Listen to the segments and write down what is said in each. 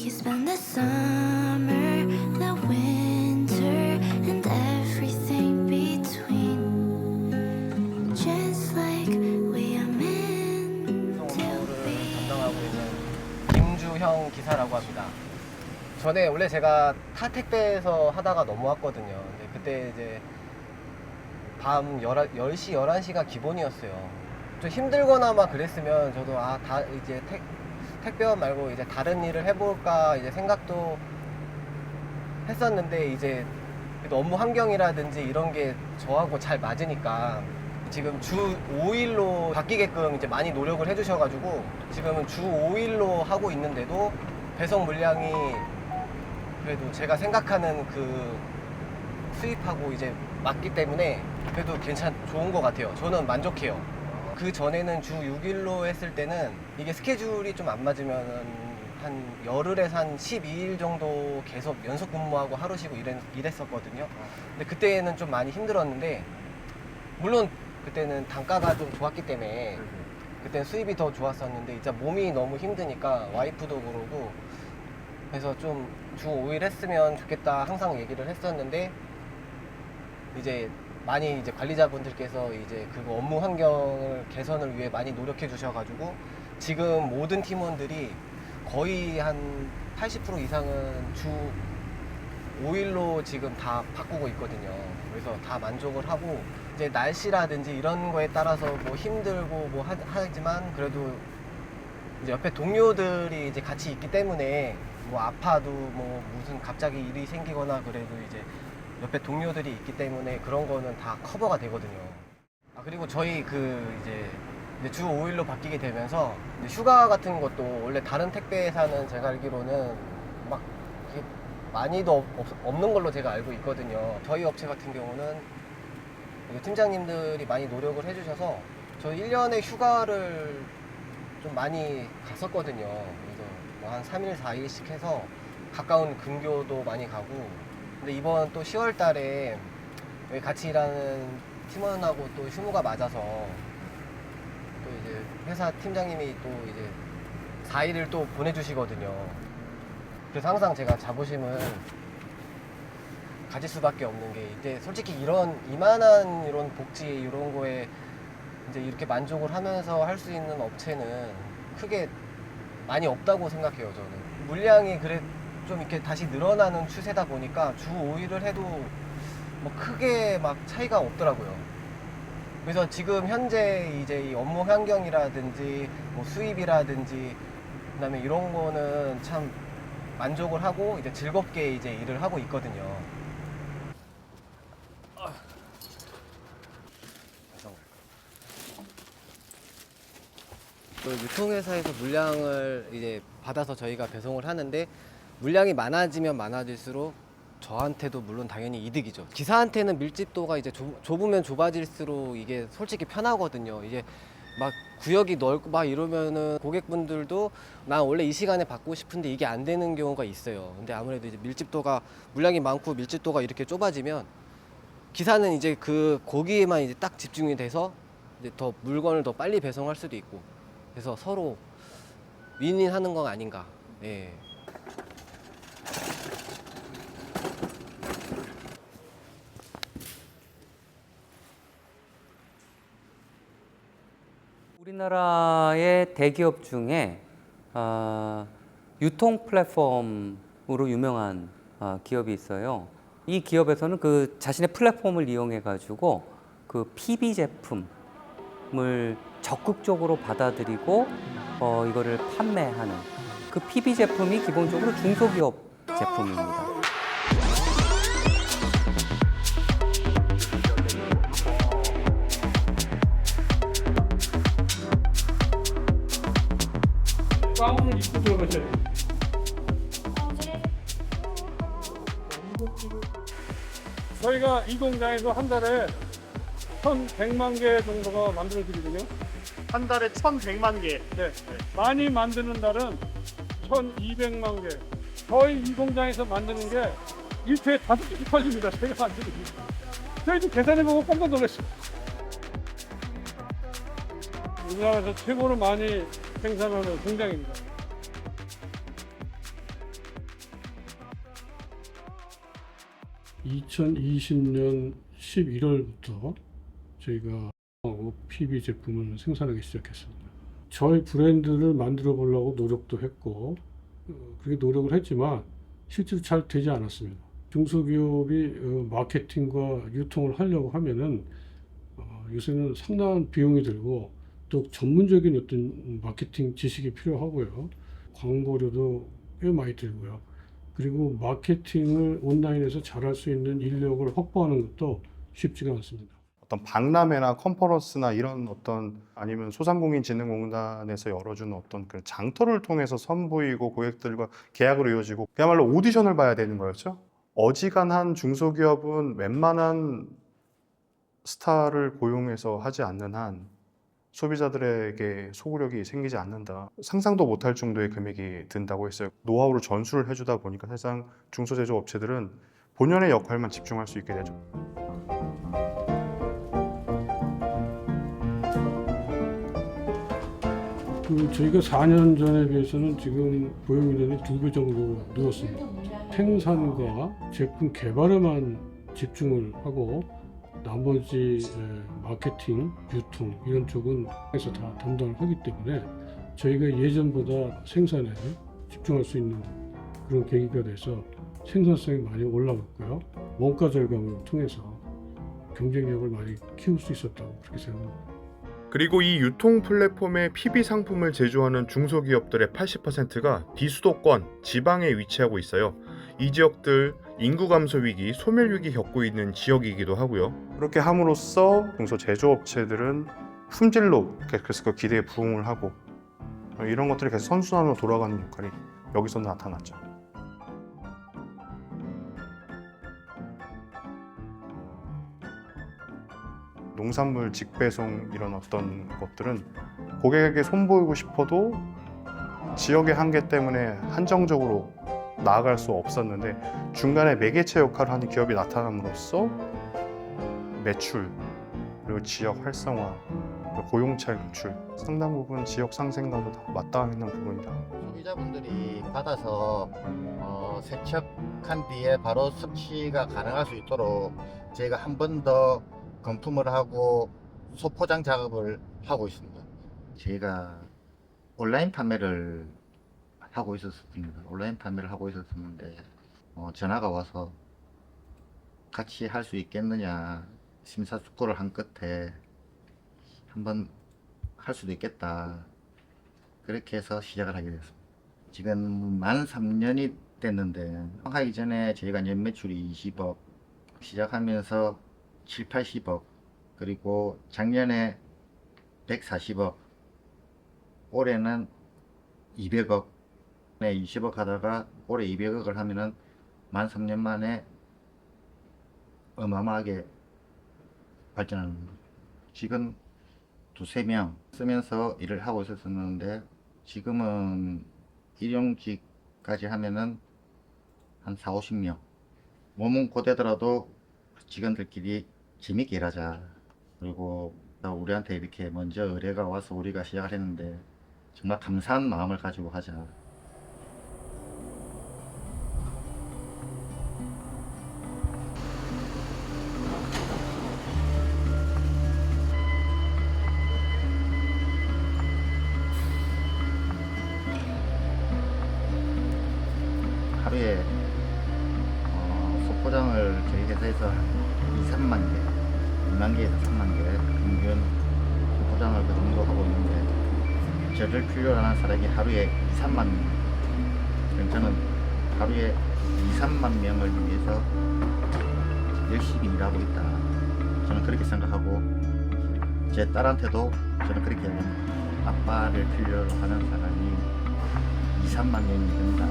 could spend the summer, the winter, and everything between. Just like we are meant to 업무를 be. 담당하고 있는 김주형 기사라고 합니다. 전에 원래 제가 타 택배에서 하다가 넘어왔거든요. 근데 그때 이제 밤 10시, 11시가 기본이었어요. 좀 힘들거나 막 그랬으면 저도 다 이제 택배원 말고 이제 다른 일을 해볼까 이제 생각도 했었는데 이제 그래도 업무 환경이라든지 이런 게 저하고 잘 맞으니까 지금 주 5일로 바뀌게끔 이제 많이 노력을 해주셔가지고 지금은 주 5일로 하고 있는데도 배송 물량이 그래도 제가 생각하는 그 수입하고 이제 맞기 때문에 그래도 좋은 것 같아요. 저는 만족해요. 그 전에는 주 6일로 했을 때는 이게 스케줄이 좀 안 맞으면 한 열흘에서 한 12일 정도 계속 연속 근무하고 하루 쉬고 이랬었거든요. 근데 그때는 좀 많이 힘들었는데 물론 그때는 단가가 좀 좋았기 때문에 그때는 수입이 더 좋았었는데 진짜 몸이 너무 힘드니까 와이프도 그러고 그래서 좀 주 5일 했으면 좋겠다 항상 얘기를 했었는데 이제 많이 이제 관리자분들께서 이제 그거 업무 환경을 개선을 위해 많이 노력해 주셔가지고 지금 모든 팀원들이 거의 한 80% 이상은 주 5일로 지금 다 바꾸고 있거든요. 그래서 다 만족을 하고 이제 날씨라든지 이런 거에 따라서 뭐 힘들고 뭐 하지만 그래도 이제 옆에 동료들이 이제 같이 있기 때문에 뭐 아파도 뭐 무슨 갑자기 일이 생기거나 그래도 이제 옆에 동료들이 있기 때문에 그런 거는 다 커버가 되거든요. 그리고 저희 이제 주 5일로 바뀌게 되면서 이제 휴가 같은 것도 원래 다른 택배사는 제가 알기로는 막 이게 많이도 없는 걸로 제가 알고 있거든요. 저희 업체 같은 경우는 팀장님들이 많이 노력을 해주셔서 저희 1년에 휴가를 좀 많이 갔었거든요. 그래서 뭐 한 3일, 4일씩 해서 가까운 근교도 많이 가고 근데 이번 또 10월 달에 여기 같이 일하는 팀원하고 또 휴무가 맞아서 또 이제 회사 팀장님이 또 이제 4일을 또 보내주시거든요. 그래서 항상 제가 자부심을 가질 수밖에 없는 게 이제 솔직히 이만한 이런 복지 이런 거에 이제 이렇게 만족을 하면서 할 수 있는 업체는 크게 많이 없다고 생각해요. 저는 물량이 그래 좀 이렇게 다시 늘어나는 추세다 보니까 주 5일을 해도 뭐 크게 막 차이가 없더라고요. 그래서 지금 현재 이제 이 업무 환경이라든지 뭐 수입이라든지 그다음에 이런 거는 참 만족을 하고 이제 즐겁게 이제 일을 하고 있거든요. 또 유통회사에서 물량을 이제 받아서 저희가 배송을 하는데 물량이 많아지면 많아질수록 저한테도 물론 당연히 이득이죠. 기사한테는 밀집도가 이제 좁으면 좁아질수록 이게 솔직히 편하거든요. 이제 막 구역이 넓고 막 이러면은 고객분들도 나 원래 이 시간에 받고 싶은데 이게 안 되는 경우가 있어요. 근데 아무래도 이제 물량이 많고 밀집도가 이렇게 좁아지면 기사는 이제 거기에만 이제 딱 집중이 돼서 이제 더 물건을 더 빨리 배송할 수도 있고 그래서 서로 윈윈하는 건 아닌가. 예. 우리나라의 대기업 중에 유통 플랫폼으로 유명한 기업이 있어요. 이 기업에서는 그 자신의 플랫폼을 이용해 가지고 그 PB 제품을 적극적으로 받아들이고 이거를 판매하는 그 PB 제품이 기본적으로 중소기업 제품입니다. 가운을 입고 들어가셔야 돼요. 저희가 이 공장에서 한 달에 1,100만 개 정도가 만들어지거든요. 한 달에 1,100만 개. 네. 많이 만드는 달은 1,200만 개. 저희 이 공장에서 만드는 게 일주일에 5개씩 팔립니다. 제가 만드는 게. 저희도 계산해보고 깜짝 놀랐어요. 우리나라에서 최고로 많이 생산하는 공장입니다. 2020년 11월부터 저희가 PB 제품을 생산하기 시작했습니다. 저희 브랜드를 만들어 보려고 노력도 했고 그렇게 노력을 했지만 실제로 잘 되지 않았습니다. 중소기업이 마케팅과 유통을 하려고 하면은 요새는 상당한 비용이 들고 또 전문적인 어떤 마케팅 지식이 필요하고요. 광고료도 꽤 많이 들고요. 그리고 마케팅을 온라인에서 잘할 수 있는 인력을 확보하는 것도 쉽지가 않습니다. 어떤 박람회나 컨퍼런스나 이런 어떤 아니면 소상공인진흥공단에서 열어주는 어떤 그 장터를 통해서 선보이고 고객들과 계약으로 이어지고 그야말로 오디션을 봐야 되는 거였죠. 어지간한 중소기업은 웬만한 스타를 고용해서 하지 않는 한 소비자들에게 소구력이 생기지 않는다. 상상도 못할 정도의 금액이 든다고 했어요. 노하우를 전수를 해주다 보니까 사실상 중소제조업체들은 본연의 역할만 집중할 수 있게 되죠. 저희가 4년 전에 비해서는 지금 고용 인원이 2배 정도 늘었습니다. 생산과 제품 개발에만 집중을 하고 나머지 마케팅, 유통 이런 쪽은 해서 다 담당을 하기 때문에 저희가 예전보다 생산에 집중할 수 있는 그런 계기가 돼서 생산성이 많이 올라갔고요. 원가 절감을 통해서 경쟁력을 많이 키울 수 있었다고 그렇게 생각합니다. 그리고 이 유통 플랫폼의 PB 상품을 제조하는 중소기업들의 80%가 비수도권, 지방에 위치하고 있어요. 이 지역들 인구 감소 위기, 소멸 위기 겪고 있는 지역이기도 하고요. 그렇게 함으로써 중소제조업체들은 품질로 계속 그 기대에 부응을 하고 이런 것들이 계속 선순환으로 돌아가는 역할이 여기서 나타났죠. 농산물 직배송 이런 어떤 것들은 고객에게 손보이고 싶어도 지역의 한계 때문에 한정적으로 나아갈 수 없었는데 중간에 매개체 역할을 하는 기업이 나타남으로써 매출 그리고 지역 활성화 그리고 고용차 유출 상당 부분 지역 상생과도 다 맞닿아 있는 부분이다. 소비자분들이 받아서 세척한 뒤에 바로 섭취가 가능할 수 있도록 저희가 한 번 더 건품을 하고 소포장 작업을 하고 있습니다. 저희가 온라인 판매를 하고 있었습니다. 온라인 판매를 하고 있었는데 전화가 와서 같이 할 수 있겠느냐 심사숙고를 한 끝에 한번 할 수도 있겠다 그렇게 해서 시작을 하게 됐습니다. 지금 만 3년이 됐는데 하기 전에 저희가 연매출이 20억 시작하면서 7, 80억 그리고 작년에 140억 올해는 200억 20억 하다가 올해 200억을 하면은 만 3년 만에 어마어마하게 발전하는 겁니다. 지금 2~3명 쓰면서 일을 하고 있었는데 지금은 일용직까지 하면은 한 4~50명 몸은 고되더라도 직원들끼리 재밌게 일하자. 그리고 우리한테 이렇게 먼저 의뢰가 와서 우리가 시작을 했는데 정말 감사한 마음을 가지고 하자. 하루에 소포장을 저희 회사에서 2~3만 개, 2만 개에서 3만 개 평균 소포장을 그 정도 하고 있는데 저를 필요로 하는 사람이 하루에 2~3만 명. 그럼 저는 하루에 2~3만 명을 위해서 열심히 일하고 있다. 저는 그렇게 생각하고 제 딸한테도 저는 그렇게 얘기합니다. 아빠를 필요로 하는 사람이 2~3만 명이 된다.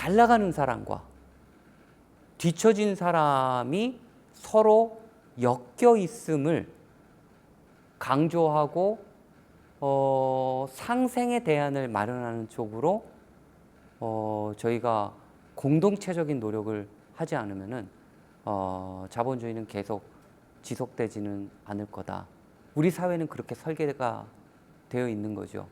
잘 나가는 사람과 뒤처진 사람이 서로 엮여 있음을 강조하고 상생의 대안을 마련하는 쪽으로 저희가 공동체적인 노력을 하지 않으면은 자본주의는 계속 지속되지는 않을 거다. 우리 사회는 그렇게 설계가 되어 있는 거죠.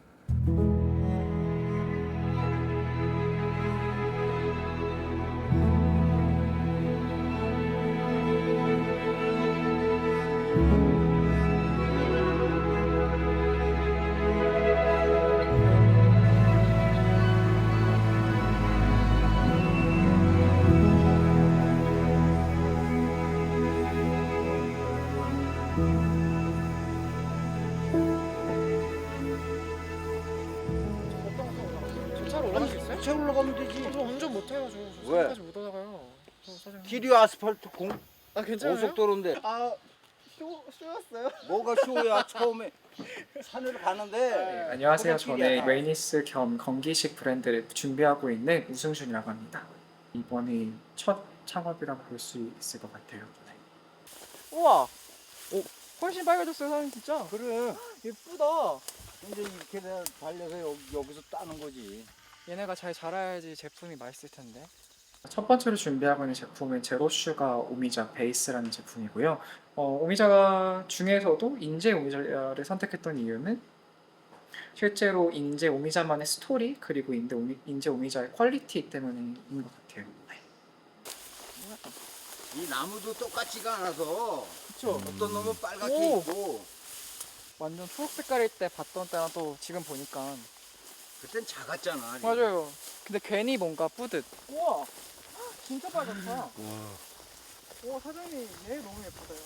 차로 올라갈 수 있어요? 차 올라가면 되지. 저 운전 못해요. 저 왜? 서울까지 못 올라가요. 사장님. 길이 아스팔트 아 괜찮아요? 고속도로인데 아 쉬웠어요? 뭐가 쉬워야 처음에 산을 가는데. 안녕하세요. 거기가 저는 길이야. 웨이니스 겸 건기식 브랜드를 준비하고 있는 우승준이라고 합니다. 이번이 첫 창업이라고 볼 수 있을 것 같아요. 네. 우와. 훨씬 빨개졌어요 사장님 진짜. 그래. 예쁘다. 근데 이렇게 내가 달려서 여기서 따는 거지. 얘네가 잘 자라야지 제품이 맛있을 텐데. 첫 번째로 준비하고 있는 제품은 제로슈가 오미자 베이스라는 제품이고요. 오미자 중에서도 인제 오미자를 선택했던 이유는 실제로 인제 오미자만의 스토리 그리고 인제 오미자의 퀄리티 때문인 것 같아요. 네. 이 나무도 똑같지가 않아서 그쵸? 어떤 놈은 빨갛게 오. 있고 완전 초록 색깔일 때 봤던 때랑 또 지금 보니까 그땐 작았잖아. 맞아요. 근데 괜히 뭔가 뿌듯. 우와. 진짜 빨갛다. 와 사장님 얘 너무 예쁘다요.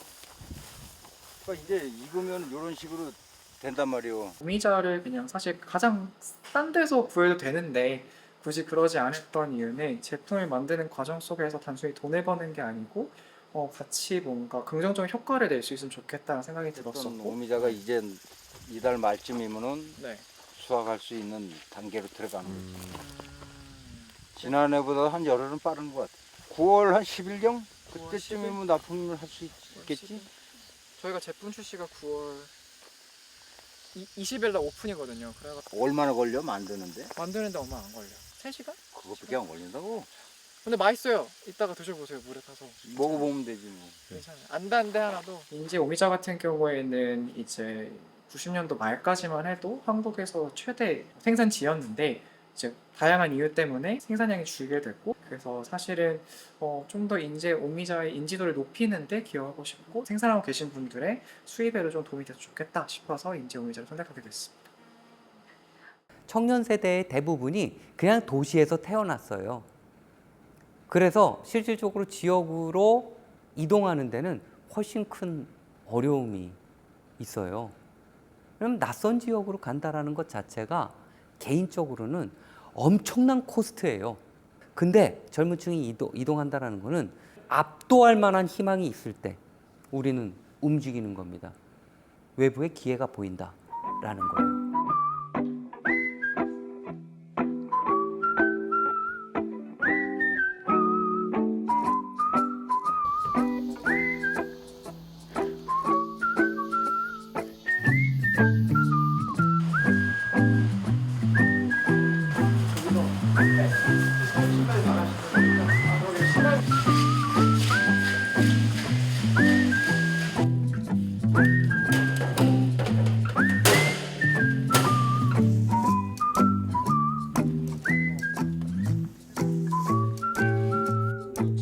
그러니까 이제 익으면 이런 식으로 된단 말이오. 오미자를 그냥 사실 가장 싼 데서 구해도 되는데 굳이 그러지 않았던 이유는 제품을 만드는 과정 속에서 단순히 돈을 버는 게 아니고 같이 뭔가 긍정적인 효과를 낼 수 있으면 좋겠다는 생각이 어떤 들었었고 오미자가 이제 이달 말쯤이면은 네. 수확할 수 있는 단계로 들어가는 거지. 지난해보다 한 열흘은 빠른 것 같아. 9월 한 10일경? 그때쯤이면 납품을 할 수 있겠지? 저희가 제품 출시가 9월 20일 날 오픈이거든요. 그래가지고 얼마나 걸려 만드는데? 만드는데 얼마 안 걸려. 3시간? 그것밖에 안 걸린다고? 근데 맛있어요. 이따가 드셔보세요. 물에 타서. 먹어보면 되지 뭐. 괜찮아요. 안 단데 하나도. 인제 오미자 같은 경우에는 이제 90년도 말까지만 해도 한국에서 최대 생산지였는데 이제 다양한 이유 때문에 생산량이 줄게 됐고 그래서 사실은 좀 더 인제 오미자의 인지도를 높이는데 기여하고 싶고 생산하고 계신 분들의 수입에도 좀 도움이 돼서 좋겠다 싶어서 인제 오미자를 선택하게 됐습니다. 청년 세대의 대부분이 그냥 도시에서 태어났어요. 그래서 실질적으로 지역으로 이동하는 데는 훨씬 큰 어려움이 있어요. 그럼 낯선 지역으로 간다라는 것 자체가 개인적으로는 엄청난 코스트예요. 근데 젊은 층이 이동한다라는 거는 압도할 만한 희망이 있을 때 우리는 움직이는 겁니다. 외부에 기회가 보인다라는 거예요.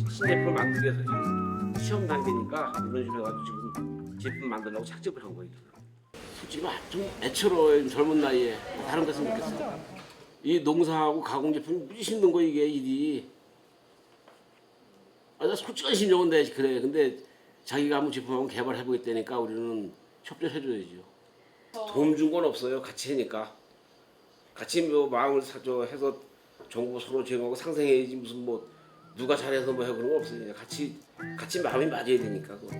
신제품 만들기 위해서 시험 단계니까 이런 식으로 해가지고 지금 제품 만들려고 착즙을 한 거예요. 솔직히 좀 애처로워 젊은 나이에 다른 거 했으면 좋겠어. 이 농사하고 가공 제품이 무지 힘든 거 이게 일이. 나 솔직한 심정은 내 그래. 근데 자기가 한번 제품하고 개발해보겠다니까 우리는 협조해줘야죠. 도움 준 건 없어요. 같이 하니까. 같이 뭐 마음을 해서 정보 서로 제공하고 상생해야지 무슨 뭐 누가 잘해서 뭐 해 그런 거 없어요. 같이 마음이 맞아야 되니까. 그거.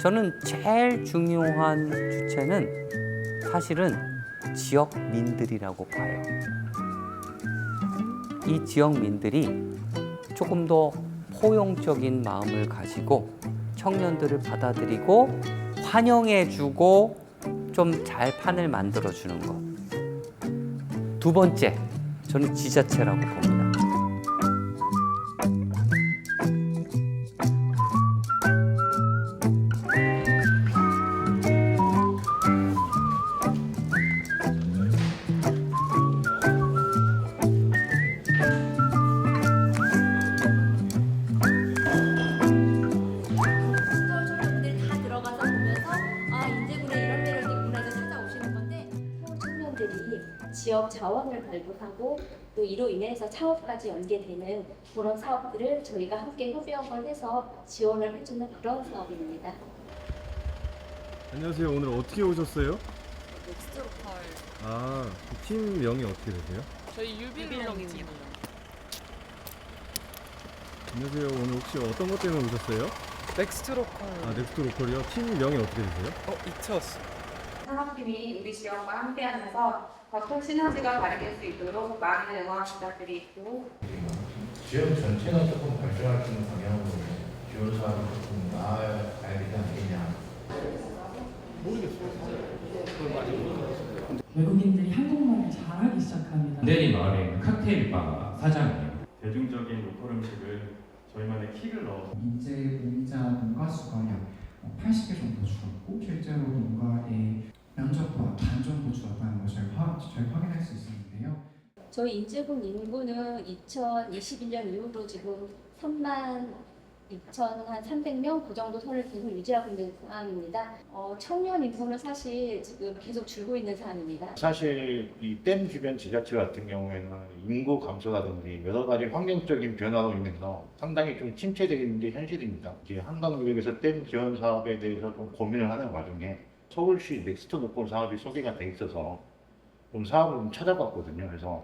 저는 제일 중요한 주체는 사실은 지역민들이라고 봐요. 이 지역민들이 조금 더 포용적인 마음을 가지고 청년들을 받아들이고 환영해주고 좀 잘 판을 만들어 주는 것. 두 번째, 저는 지자체라고 봅니다. 시설청년분들이 다 들어가서 보면서 아 인제군에 이런 매력이 있구나 해서 찾아오시는 건데 청년들이 지역 자원을 발굴하고 또 이로 인해서 창업까지 연계되는 그런 사업들을 저희가 함께 협력을 해서 지원을 해주는 그런 사업입니다. 안녕하세요. 오늘 어떻게 오셨어요? 넥스트로컬 아, 팀명이 어떻게 되세요? 저희 유빌롱입니다. 안녕하세요. 오늘 혹시 어떤 것 때문에 오셨어요? 넥스트로컬 아, 넥스트 로컬이요? 팀명이 어떻게 되세요? 이트어스. 산업팀이 우리 지역과 함께하면서 더 큰 시너지가 발휘될 수 있도록 많은 응원 부탁드리고 지역 전체가 조금 발전할 수 있는 방향으로 지원 사업을 조금 나아가야 되지 않겠냐. 외국인들이 한국말을 잘하기 시작합니다. 안대리 마을에 있는 칵테일 바 사장이에요. 대중적인 로컬 음식을 저희만의 킥을 넣어서 인재 공자 농가 수가 약 80개 정도 줄었고 실제로 농가의 면적도 반 정도 줄었다는 걸 저희 확인할 수 있었는데요. 저희 인제군 인구는 2021년 이후로 지금 32,300명 그 정도 선을 계속 유지하고 있는 상황입니다. 청년 인구는 사실 지금 계속 줄고 있는 상황입니다. 사실 이 댐 주변 지자체 같은 경우에는 인구 감소라든지 여러 가지 환경적인 변화로 인해서 상당히 좀 침체되는 게 현실입니다. 이제 한강유역에서 댐 지원 사업에 대해서 좀 고민을 하는 와중에 서울시 넥스트 로컬 사업이 소개가 돼 있어서 좀 사업을 좀 찾아봤거든요. 그래서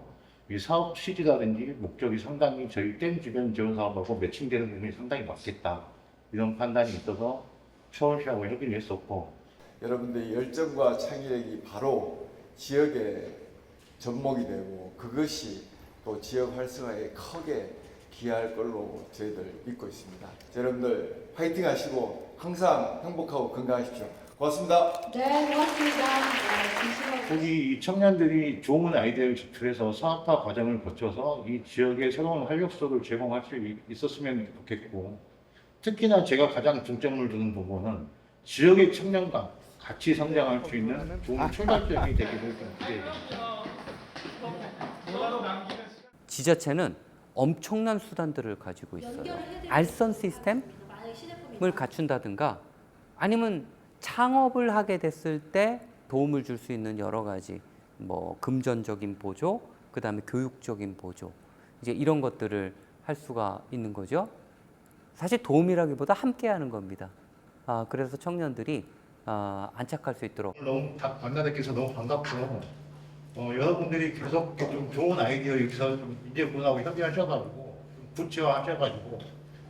이 사업 취지라든지 목적이 상당히 저희 댐 주변 지원 사업하고 매칭되는 부분이 상당히 맞겠다. 이런 판단이 있어서 서울시하고 협의를 했었고 여러분들의 열정과 창의력이 바로 지역의 접목이 되고 그것이 또 지역 활성화에 크게 기여할 걸로 저희들 믿고 있습니다. 여러분들 파이팅 하시고 항상 행복하고 건강하십시오. 고맙습니다. 네, 고맙습니다. 거기 이 청년들이 좋은 아이디어를 제출해서 사업화 과정을 거쳐서 이 지역에 새로운 활력소를 제공할 수 있었으면 좋겠고 특히나 제가 가장 중점을 두는 부분은 지역의 청년과 같이 성장할 수 있는 좋은 출발점이 되기를 좀 기대해봅니다. 지자체는 엄청난 수단들을 가지고 있어요. 알선 시스템을 갖춘다든가 아니면 창업을 하게 됐을 때 도움을 줄 수 있는 여러 가지 뭐 금전적인 보조, 그다음에 교육적인 보조 이제 이런 것들을 할 수가 있는 거죠. 사실 도움이라기보다 함께하는 겁니다. 그래서 청년들이 안착할 수 있도록. 너무 만나뵙게서 너무 반갑고 여러분들이 계속 좀 좋은 아이디어 여기서 좀 인재분하고 협의하셔가지고 구체화하셔가지고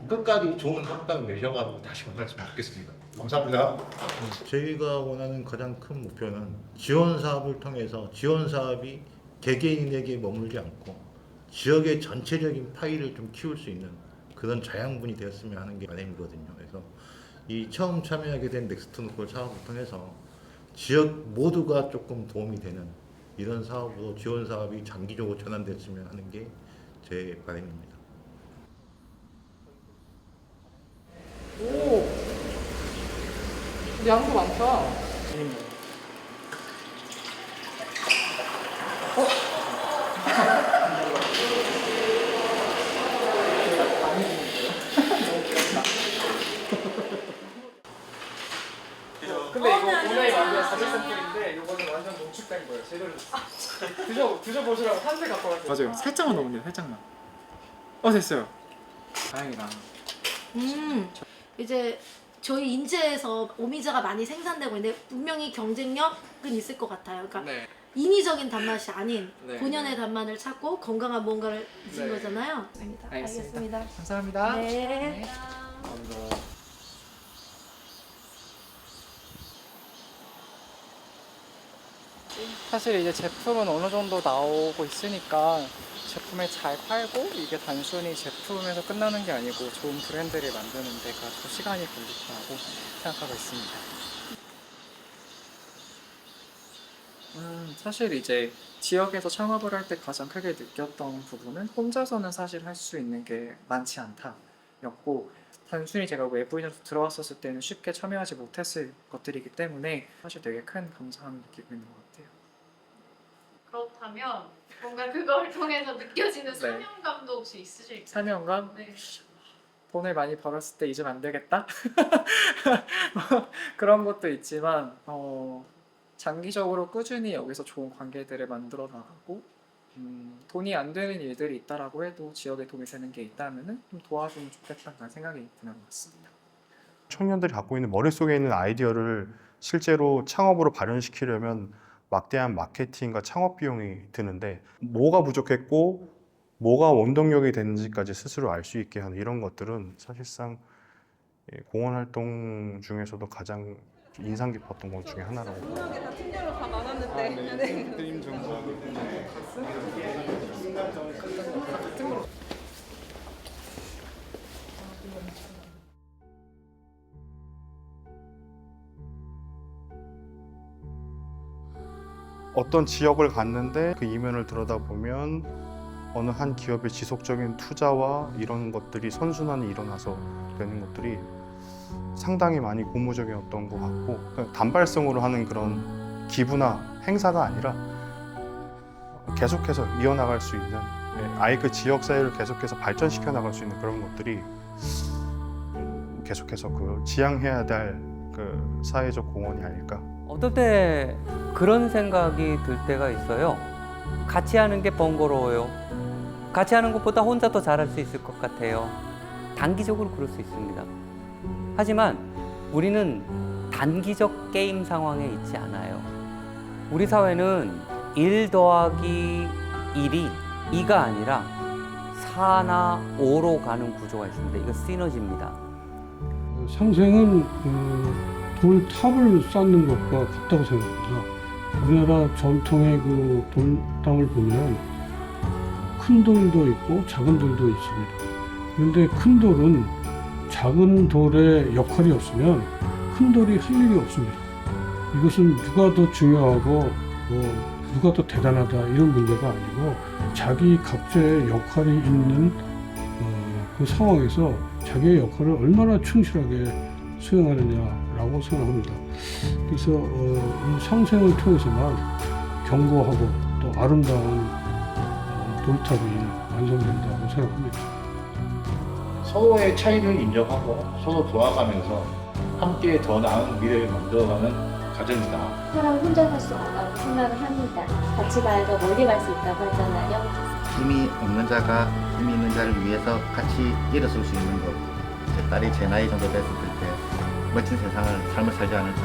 끝까지 좋은 성과를 내셔가지고 다시 만났으면 좋겠습니다. 감사합니다. 저희가 원하는 가장 큰 목표는 지원 사업을 통해서 지원 사업이 개개인에게 머물지 않고 지역의 전체적인 파이를 좀 키울 수 있는 그런 자양분이 되었으면 하는 게 바람이거든요. 그래서 이 처음 참여하게 된 넥스트 로컬 사업을 통해서 지역 모두가 조금 도움이 되는 이런 사업으로 지원 사업이 장기적으로 전환됐으면 하는 게 제 바람입니다. 오, 양도 많다. 근데 이거 오늘 만든 자재 샘플인데 이거는 완전 농축된 거예요. 제대로 드셔보시라고 한개 갖고 왔어요. 맞아요. 살짝만 넣으면 돼요. 살짝만. 됐어요. 다행이다. 이제 저희 인제에서 오미자가 많이 생산되고 있는데 분명히 경쟁력은 있을 것 같아요. 그러니까 네. 인위적인 단맛이 아닌 네. 본연의 단맛을 찾고 건강한 무언가를 드신 네. 거잖아요. 알겠습니다. 감사합니다. 네. 감사합니다. 사실 이제 제품은 어느 정도 나오고 있으니까 제품을 잘 팔고 이게 단순히 제품에서 끝나는 게 아니고 좋은 브랜드를 만드는 데가 더 시간이 걸릴 거라고 생각하고 있습니다. 사실 이제 지역에서 창업을 할 때 가장 크게 느꼈던 부분은 혼자서는 사실 할 수 있는 게 많지 않다였고, 단순히 제가 외부인으로 들어왔었을 때는 쉽게 참여하지 못했을 것들이기 때문에 사실 되게 큰 감사함을 느끼고 있는 것 같아요. 그렇다면 뭔가 그걸 통해서 느껴지는 네. 사명감도 혹시 있으실까요? 사명감? 네. 돈을 많이 벌었을 때 잊으면 안 되겠다? 그런 것도 있지만 장기적으로 꾸준히 여기서 좋은 관계들을 만들어 나가고 돈이 안 되는 일들이 있다라고 해도 지역에 도움이 되는 게 있다면은 좀 도와주면 좋겠다는 생각이 드는 것 같습니다. 청년들이 갖고 있는 머릿속에 있는 아이디어를 실제로 창업으로 발현시키려면 막대한 마케팅과 창업 비용이 드는데 뭐가 부족했고 뭐가 원동력이 되는지까지 스스로 알 수 있게 하는 이런 것들은 사실상 공헌 활동 중에서도 가장 인상 깊었던 것 중에 하나라고 봅니다. 다 팀별로 다 나눴는데. 팀 정보. 어떤 지역을 갔는데 그 이면을 들여다보면 어느 한 기업의 지속적인 투자와 이런 것들이 선순환이 일어나서 되는 것들이 상당히 많이 고무적이었던 것 같고, 그러니까 단발성으로 하는 그런 기부나 행사가 아니라 계속해서 이어나갈 수 있는, 아예 그 지역사회를 계속해서 발전시켜 나갈 수 있는 그런 것들이 계속해서 그 지향해야 될 그 사회적 공헌이 아닐까. 어떨 때 그런 생각이 들 때가 있어요. 같이 하는 게 번거로워요. 같이 하는 것보다 혼자 더 잘할 수 있을 것 같아요. 단기적으로 그럴 수 있습니다. 하지만 우리는 단기적 게임 상황에 있지 않아요. 우리 사회는 1 더하기 1이 2가 아니라 4나 5로 가는 구조가 있습니다. 이거 시너지입니다. 상생은 돌탑을 쌓는 것과 같다고 생각합니다. 우리나라 전통의 그 돌담을 보면 큰 돌도 있고 작은 돌도 있습니다. 그런데 큰 돌은 작은 돌의 역할이 없으면 큰 돌이 할 일이 없습니다. 이것은 누가 더 중요하고 누가 더 대단하다 이런 문제가 아니고 자기 각자의 역할이 있는 그 상황에서 자기의 역할을 얼마나 충실하게 수행하느냐라고 생각합니다. 그래서 이 상생을 통해서만 견고하고 또 아름다운 돌탑이 완성된다고 생각합니다. 서로의 차이를 인정하고 서로 도와가면서 함께 더 나은 미래를 만들어가는 가정이다. 사람 혼자 살 수 없다고 생각을 합니다. 같이 가야 더 멀리 갈 수 있다고 하잖아요. 힘이 없는 자가 힘이 있는 자를 위해서 같이 일어설 수 있는 것. 제 딸이 제 나이 정도 됐을 때 멋진 삶을 살지 않을까.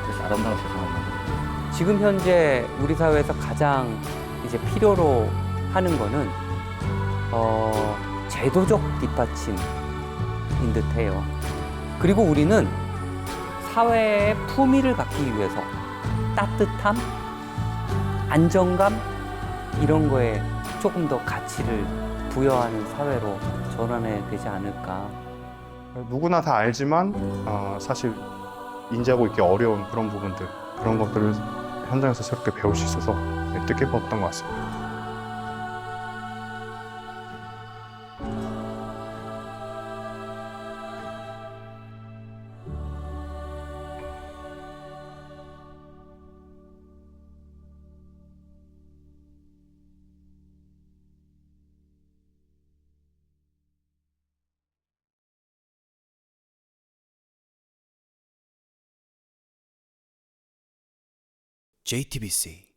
그래서 아름다운 세상을 만들어요. 지금 현재 우리 사회에서 가장 이제 필요로 하는 거는 제도적 뒷받침인 듯해요. 그리고 우리는 사회의 품위를 갖기 위해서 따뜻함, 안정감 이런 거에 조금 더 가치를 부여하는 사회로 전환해야 되지 않을까. 누구나 다 알지만 사실 인지하고 있기 어려운 그런 부분들, 그런 것들을 현장에서 새롭게 배울 수 있어서 뜻깊었던 것 같습니다. JTBC